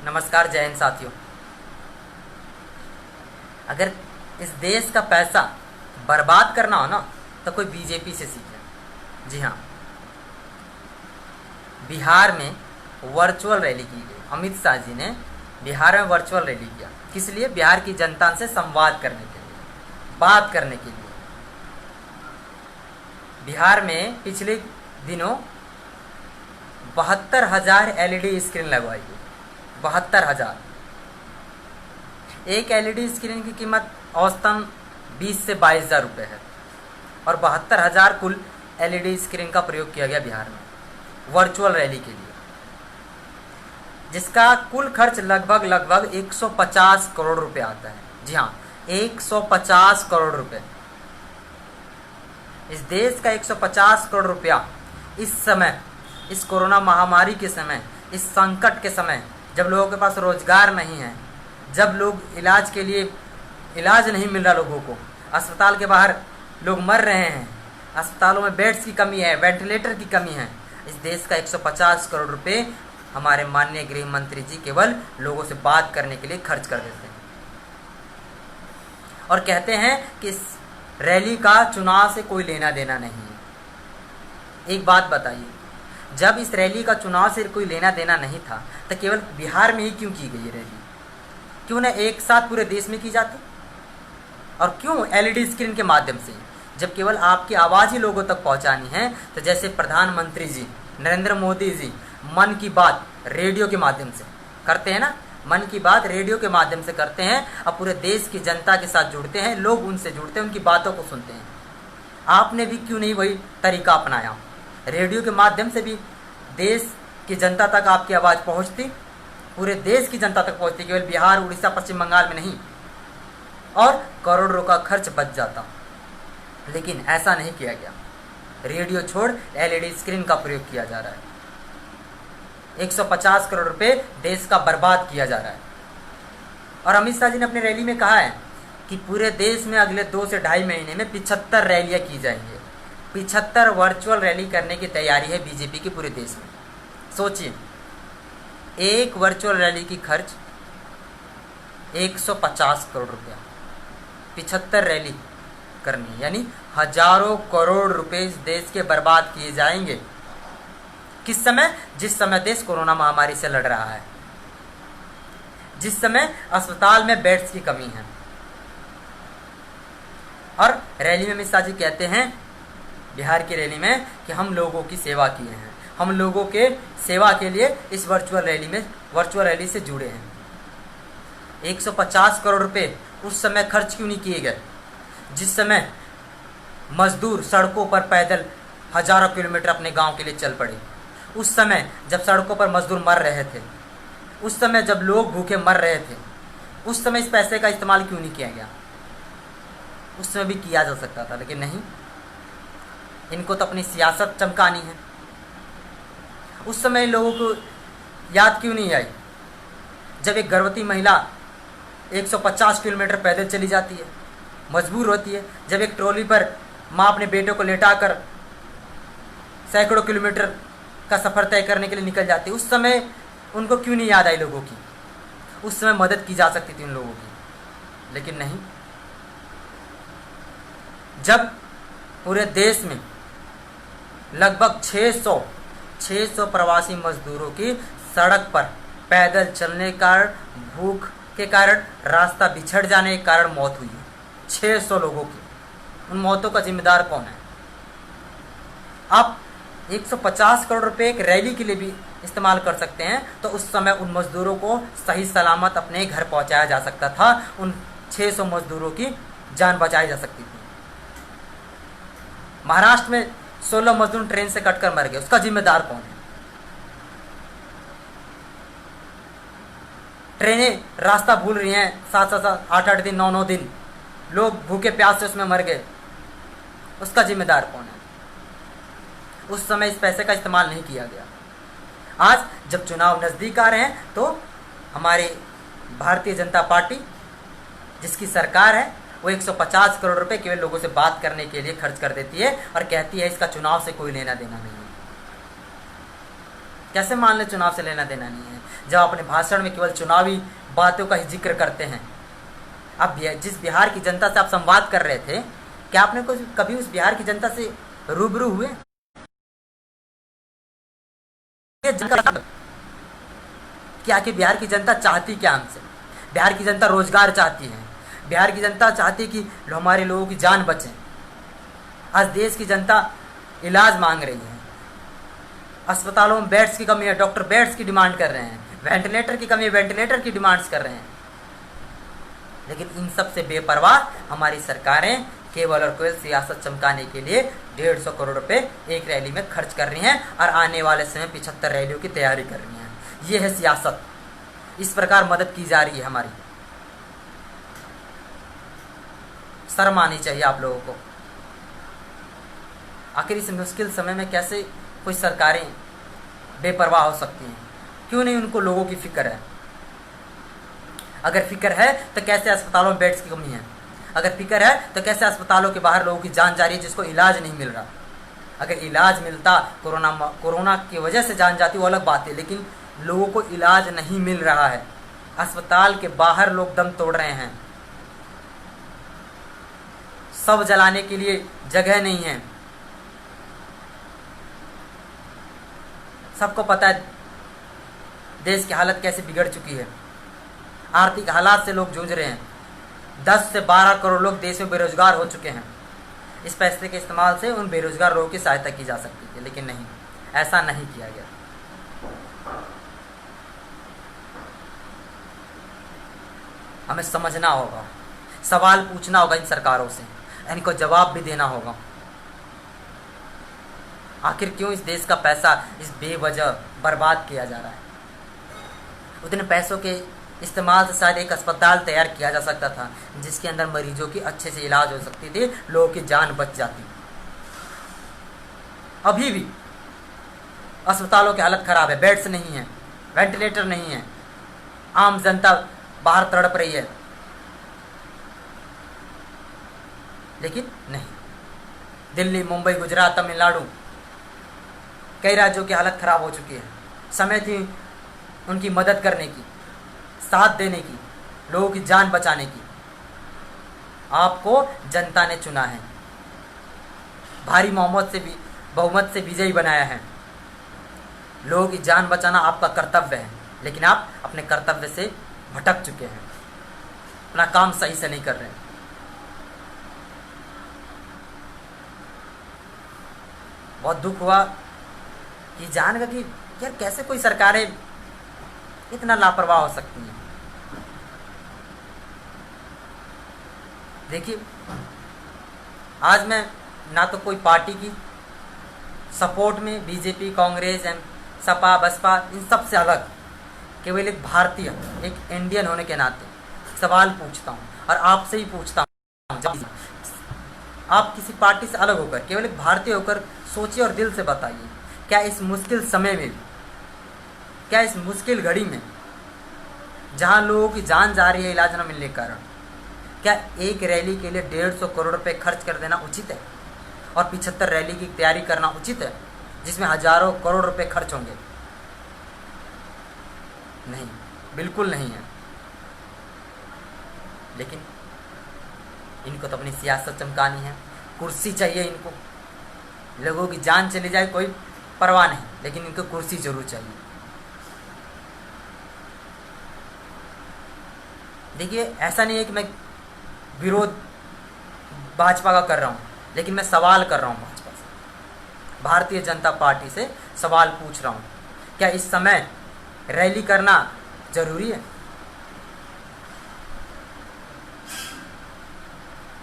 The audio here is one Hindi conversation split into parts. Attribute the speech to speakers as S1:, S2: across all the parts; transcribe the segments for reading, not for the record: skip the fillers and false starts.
S1: नमस्कार, जय हिंद साथियों। अगर इस देश का पैसा बर्बाद करना हो ना तो कोई बीजेपी से सीखे। जी हाँ, बिहार में वर्चुअल रैली की गई। अमित शाह जी ने बिहार में वर्चुअल रैली किया। किस लिए? बिहार की जनता से संवाद करने के लिए, बात करने के लिए। बिहार में पिछले दिनों 72,000 एलईडी स्क्रीन लगवाई गई। 72,000। एक एलईडी स्क्रीन की कीमत औसतन 20 से 22,000 रुपये है और 72,000 कुल एलईडी स्क्रीन का प्रयोग किया गया बिहार में वर्चुअल रैली के लिए, जिसका कुल खर्च लगभग 150 करोड़ रुपए आता है। जी हाँ, 150 करोड़ रुपए। इस देश का 150 करोड़ रुपया इस समय, इस कोरोना महामारी के समय, इस संकट के समय, जब लोगों के पास रोजगार नहीं है, जब लोग इलाज के लिए इलाज नहीं मिल रहा, लोगों को अस्पताल के बाहर लोग मर रहे हैं, अस्पतालों में बेड्स की कमी है, वेंटिलेटर की कमी है, इस देश का 150 करोड़ रुपए हमारे माननीय गृह मंत्री जी केवल लोगों से बात करने के लिए खर्च कर देते हैं और कहते हैं कि इस रैली का चुनाव से कोई लेना देना नहीं है। एक बात बताइए, जब इस रैली का चुनाव से कोई लेना देना नहीं था तो केवल बिहार में ही क्यों की गई रैली? क्यों ना एक साथ पूरे देश में की जाती? और क्यों एलईडी स्क्रीन के माध्यम से? जब केवल आपकी आवाज़ ही लोगों तक पहुंचानी है तो जैसे प्रधानमंत्री जी नरेंद्र मोदी जी मन की बात रेडियो के माध्यम से करते हैं ना, मन की बात रेडियो के माध्यम से करते हैं और पूरे देश की जनता के साथ जुड़ते हैं, लोग उनसे जुड़ते हैं, उनकी बातों को सुनते हैं। आपने भी क्यों नहीं वही तरीका अपनाया? रेडियो के माध्यम से भी देश की जनता तक आपकी आवाज़ पहुंचती, पूरे देश की जनता तक पहुंचती, केवल बिहार, उड़ीसा, पश्चिम बंगाल में नहीं, और करोड़ों का खर्च बच जाता। लेकिन ऐसा नहीं किया गया। रेडियो छोड़ एलईडी स्क्रीन का प्रयोग किया जा रहा है। 150 करोड़ रुपए देश का बर्बाद किया जा रहा है। और अमित शाह जी ने अपनी रैली में कहा है कि पूरे देश में अगले 2 से ढाई महीने में 75 रैलियां की जाएंगी। 75 वर्चुअल रैली करने की तैयारी है बीजेपी की पूरे देश में। सोचिए, एक वर्चुअल रैली की खर्च 150 करोड़ रुपया, 75 रैली करनी, यानी हजारों करोड़ रुपए इस देश के बर्बाद किए जाएंगे। किस समय? जिस समय देश कोरोना महामारी से लड़ रहा है, जिस समय अस्पताल में बेड्स की कमी है। और रैली में अमित शाह जी कहते हैं, बिहार की रैली में, कि हम लोगों की सेवा किए हैं, हम लोगों के सेवा के लिए इस वर्चुअल रैली से जुड़े हैं। 150 करोड़ रुपए उस समय खर्च क्यों नहीं किए गए जिस समय मजदूर सड़कों पर पैदल हजारों किलोमीटर अपने गांव के लिए चल पड़े? उस समय जब सड़कों पर मजदूर मर रहे थे, उस समय जब लोग भूखे मर रहे थे, उस समय इस पैसे का इस्तेमाल क्यों नहीं किया गया? उस समय भी किया जा सकता था, लेकिन नहीं। इनको तो अपनी सियासत चमकानी है। उस समय लोगों को याद क्यों नहीं आई जब एक गर्भवती महिला 150 किलोमीटर पैदल चली जाती है, मजबूर होती है, जब एक ट्रॉली पर माँ अपने बेटे को लेटाकर सैकड़ों किलोमीटर का सफ़र तय करने के लिए निकल जाती है? उस समय उनको क्यों नहीं याद आई लोगों की? उस समय मदद की जा सकती थी उन लोगों की, लेकिन नहीं। जब पूरे देश में लगभग 600 प्रवासी मजदूरों की सड़क पर पैदल चलने के कारण, भूख के कारण, रास्ता बिछड़ जाने के कारण मौत हुई है, 600 लोगों की, उन मौतों का जिम्मेदार कौन है? आप 150 करोड़ रुपए एक रैली के लिए भी इस्तेमाल कर सकते हैं, तो उस समय उन मजदूरों को सही सलामत अपने घर पहुंचाया जा सकता था, उन 600 मजदूरों की जान बचाई जा सकती थी। महाराष्ट्र में 16 मजदूर ट्रेन से कटकर मर गए, उसका जिम्मेदार कौन है? ट्रेनें रास्ता भूल रही हैं, 7-7, 8-8 दिन, 9-9 दिन, लोग भूखे प्यास से उसमें मर गए, उसका जिम्मेदार कौन है? उस समय इस पैसे का इस्तेमाल नहीं किया गया। आज जब चुनाव नज़दीक आ रहे हैं तो हमारी भारतीय जनता पार्टी, जिसकी सरकार है, वो 150 करोड़ रुपए केवल लोगों से बात करने के लिए खर्च कर देती है और कहती है इसका चुनाव से कोई लेना देना नहीं है। कैसे मान ले चुनाव से लेना देना नहीं है? जब अपने भाषण में केवल चुनावी बातों का ही जिक्र करते हैं। अब जिस बिहार की जनता से आप संवाद कर रहे थे, क्या आपने कभी उस बिहार की जनता से रूबरू हुए? क्या कि बिहार की जनता चाहती क्या हमसे? बिहार की जनता रोजगार चाहती है, बिहार की जनता चाहती है कि हमारे लोगों की जान बचे। आज देश की जनता इलाज मांग रही है, अस्पतालों में बेड्स की कमी है, डॉक्टर बेड्स की डिमांड कर रहे हैं, वेंटिलेटर की कमी है, वेंटिलेटर की डिमांड्स कर रहे हैं। लेकिन इन सब से बेपरवाह हमारी सरकारें केवल और केवल सियासत चमकाने के लिए 150 करोड़ रुपए एक रैली में खर्च कर रही हैं और आने वाले समय 75 रैलियों की तैयारी कर रही हैं। ये है सियासत। इस प्रकार मदद की जा रही है हमारी। शर्म आनी चाहिए आप लोगों को। आखिर इस मुश्किल समय में कैसे कोई सरकारें बेपरवाह हो सकती हैं? क्यों नहीं उनको लोगों की फिक्र है? अगर फिक्र है तो कैसे अस्पतालों में बेड्स की कमी है? अगर फिक्र है तो कैसे अस्पतालों के बाहर लोगों की जान जा रही है जिसको इलाज नहीं मिल रहा? अगर इलाज मिलता, कोरोना की वजह से जान जाती, वो अलग बात है, लेकिन लोगों को इलाज नहीं मिल रहा है। अस्पताल के बाहर लोग दम तोड़ रहे हैं, शव जलाने के लिए जगह नहीं है। सबको पता है देश की हालत कैसे बिगड़ चुकी है। आर्थिक हालात से लोग जूझ रहे हैं। 10 से 12 करोड़ लोग देश में बेरोजगार हो चुके हैं। इस पैसे के इस्तेमाल से उन बेरोजगार लोगों की सहायता की जा सकती थी, लेकिन नहीं, ऐसा नहीं किया गया। हमें समझना होगा, सवाल पूछना होगा इन सरकारों से, इनको जवाब भी देना होगा। आखिर क्यों इस देश का पैसा इस बेवजह बर्बाद किया जा रहा है? उतने पैसों के इस्तेमाल से शायद एक अस्पताल तैयार किया जा सकता था जिसके अंदर मरीजों की अच्छे से इलाज हो सकती थी, लोगों की जान बच जाती। अभी भी अस्पतालों की हालत खराब है, बेड्स नहीं है, वेंटिलेटर नहीं है, आम जनता बाहर तड़प रही है। लेकिन नहीं, दिल्ली, मुंबई, गुजरात, तमिलनाडु, कई राज्यों की हालत खराब हो चुकी है। समय थी उनकी मदद करने की, साथ देने की, लोगों की जान बचाने की। आपको जनता ने चुना है, भारी बहुमत से विजयी बनाया है। लोगों की जान बचाना आपका कर्तव्य है, लेकिन आप अपने कर्तव्य से भटक चुके हैं, अपना काम सही से नहीं कर रहे हैं। बहुत दुख हुआ कि जानकर कि यार कैसे कोई सरकारें इतना लापरवाह हो सकती हैं। देखिए, आज मैं ना तो कोई पार्टी की सपोर्ट में बीजेपी, कांग्रेस, सपा, बसपा, इन सब से अलग केवल एक भारतीय, एक इंडियन होने के नाते सवाल पूछता हूँ और आपसे ही पूछता हूँ। आप किसी पार्टी से अलग होकर केवल एक भारतीय होकर सोचिए और दिल से बताइए, क्या इस मुश्किल समय में, क्या इस मुश्किल घड़ी में जहाँ लोगों की जान जा रही है इलाज न मिलने के कारण, क्या एक रैली के लिए 150 करोड़ रुपए खर्च कर देना उचित है? और 75 रैली की तैयारी करना उचित है जिसमें हजारों करोड़ रुपए खर्च होंगे? नहीं, बिल्कुल नहीं है। लेकिन इनको तो अपनी सियासत चमकानी है, कुर्सी चाहिए इनको। लोगों की जान चली जाए कोई परवाह नहीं, लेकिन इनको कुर्सी जरूर चाहिए। देखिए, ऐसा नहीं है कि मैं विरोध भाजपा का कर रहा हूँ, लेकिन मैं सवाल कर रहा हूँ भाजपा से, भारतीय जनता पार्टी से सवाल पूछ रहा हूँ, क्या इस समय रैली करना जरूरी है?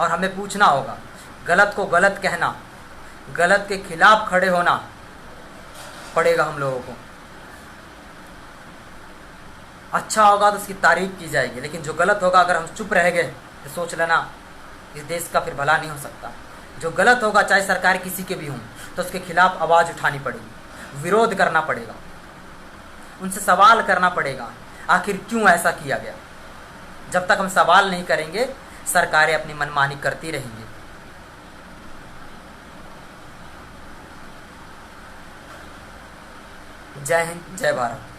S1: और हमें पूछना होगा, गलत को गलत कहना, गलत के खिलाफ खड़े होना पड़ेगा हम लोगों को। अच्छा होगा तो उसकी तारीफ की जाएगी, लेकिन जो गलत होगा अगर हम चुप रह गए तो सोच लेना इस देश का फिर भला नहीं हो सकता। जो गलत होगा, चाहे सरकार किसी के भी हों, तो उसके खिलाफ आवाज़ उठानी पड़ेगी, विरोध करना पड़ेगा, उनसे सवाल करना पड़ेगा, आखिर क्यों ऐसा किया गया। जब तक हम सवाल नहीं करेंगे, सरकारें अपनी मनमानी करती रहेंगी। जय हिंद, जय भारत।